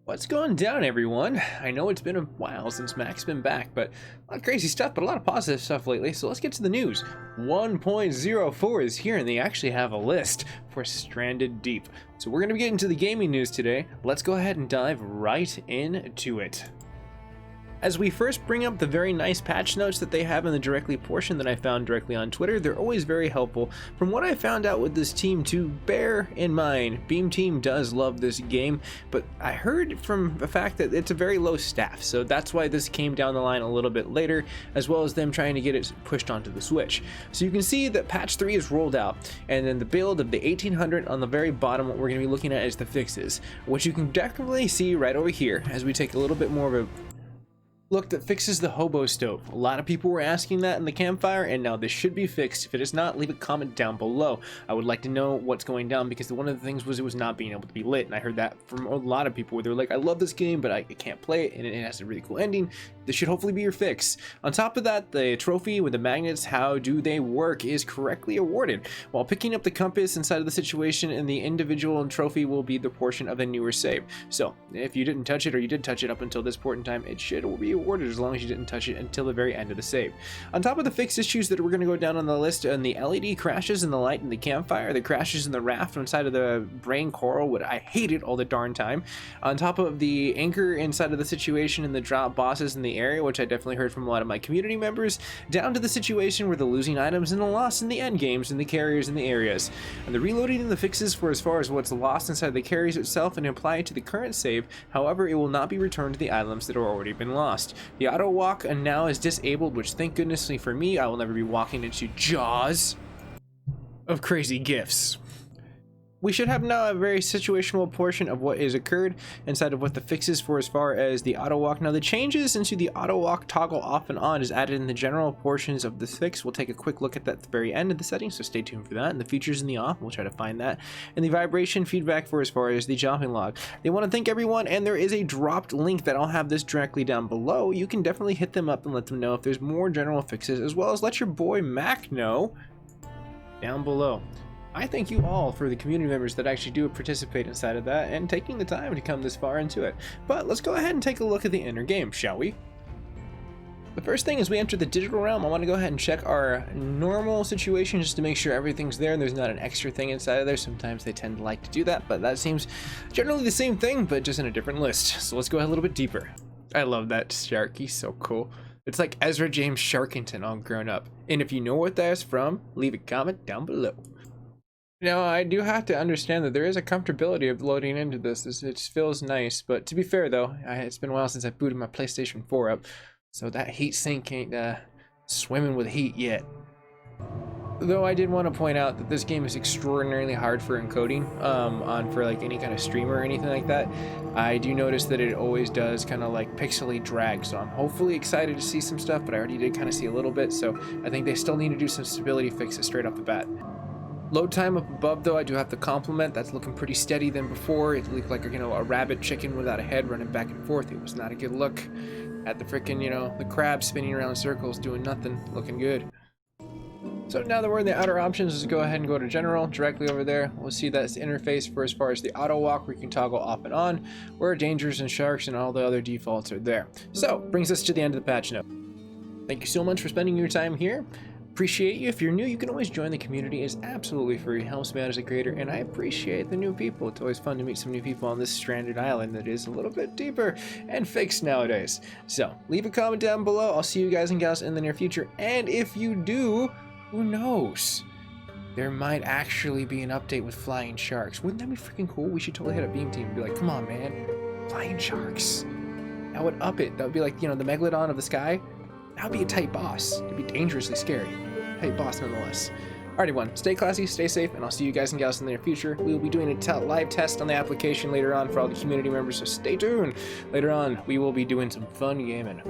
What's going down, everyone? I know it's been a while since Mac's been back, but a lot of crazy stuff, but a lot of positive stuff lately. So let's get to the news. 1.04 is here, and they actually have a list for Stranded Deep. So we're going to be getting to the gaming news today. Let's go ahead and dive right into it. As we first bring up the very nice patch notes that they have in the directly portion that I found directly on Twitter, they're always very helpful. From what I found out with this team, to bear in mind, Beam Team does love this game, but I heard from the fact that it's a very low staff, so that's why this came down the line a little bit later, as well as them trying to get it pushed onto the Switch. So you can see that patch 3 is rolled out, and then the build of the 1800 on the very bottom, what we're going to be looking at is the fixes, which you can definitely see right over here as we take a little bit more of a look that fixes the hobo stove. A lot of people were asking that in the campfire, and now this should be fixed. If it is not, leave a comment down below. I would like to know what's going down, because one of the things was it was not being able to be lit, and I heard that from a lot of people where they're like, I love this game, but I can't play it, and it has a really cool ending. This should hopefully be your fix. On top of that, the trophy with the magnets, how do they work, is correctly awarded. While picking up the compass inside of the situation, and the individual trophy will be the portion of the newer save. So if you didn't touch it, or you did touch it up until this point in time, it should be awarded as long as you didn't touch it until the very end of the save. On top of the fixed issues that we're going to go down on the list, and the LED crashes in the light in the campfire, the crashes in the raft inside of the brain coral, what I hated all the darn time. On top of the anchor inside of the situation, and the drop bosses in the area, which I definitely heard from a lot of my community members, down to the situation where the losing items and the loss in the end games and the carriers in the areas, and the reloading and the fixes for as far as what's lost inside the carriers itself and applied to the current save. However, it will not be returned to the items that have already been lost. The auto walk and now is disabled, which thank goodness for me, I will never be walking into jaws of crazy gifts. We should have now a very situational portion of what has occurred inside of what the fixes for as far as the auto walk. Now the changes into the auto walk toggle off and on is added in the general portions of this fix. We'll take a quick look at that at the very end of the settings, so stay tuned for that. And the features in the off, we'll try to find that. And the vibration feedback for as far as the jumping log. They want to thank everyone, and there is a dropped link that I'll have this directly down below. You can definitely hit them up and let them know if there's more general fixes, as well as let your boy Mac know down below. I thank you all for the community members that actually do participate inside of that and taking the time to come this far into it. But let's go ahead and take a look at the inner game, shall we? The first thing is we enter the digital realm. I want to go ahead and check our normal situation just to make sure everything's there and there's not an extra thing inside of there. Sometimes they tend to like to do that, but that seems generally the same thing, but just in a different list. So let's go ahead a little bit deeper. I love that shark. He's so cool. It's like Ezra James Sharkington all grown up. And if you know what that is from, leave a comment down below. Now, I do have to understand that there is a comfortability of loading into this. It feels nice, but to be fair though, it's been a while since I booted my PlayStation 4 up, so that heat sink ain't swimming with heat yet. Though I did want to point out that this game is extraordinarily hard for encoding for like any kind of streamer or anything like that. I do notice that it always does kind of like pixely drag, so I'm hopefully excited to see some stuff, but I already did kind of see a little bit, so I think they still need to do some stability fixes straight off the bat. Load time up above though, I do have to compliment. That's looking pretty steady than before. It looked like, a rabbit chicken without a head running back and forth. It was not a good look. At the freaking, the crab spinning around in circles doing nothing, looking good. So now that we're in the outer options, let's go ahead and go to general directly over there. We'll see that's the interface for as far as the auto walk, where you can toggle off and on, where dangers and sharks and all the other defaults are there. So brings us to the end of the patch note. Thank you so much for spending your time here. Appreciate you. If you're new, you can always join the community. It's absolutely free. Helps me out as a creator, and I appreciate the new people. It's always fun to meet some new people on this stranded island that is a little bit deeper and fixed nowadays. So leave a comment down below. I'll see you guys and gals in the near future, and if you do, who knows, there might actually be an update with flying sharks. Wouldn't that be freaking cool? We should totally hit a Beam Team and be like, come on man, flying sharks, that would up it. That would be like, the Megalodon of the sky. That would be a tight boss. It'd be dangerously scary. Hey, boss nonetheless. Alright everyone, stay classy, stay safe, and I'll see you guys and gals in the near future. We will be doing a live test on the application later on for all the community members, so stay tuned. Later on, we will be doing some fun gaming.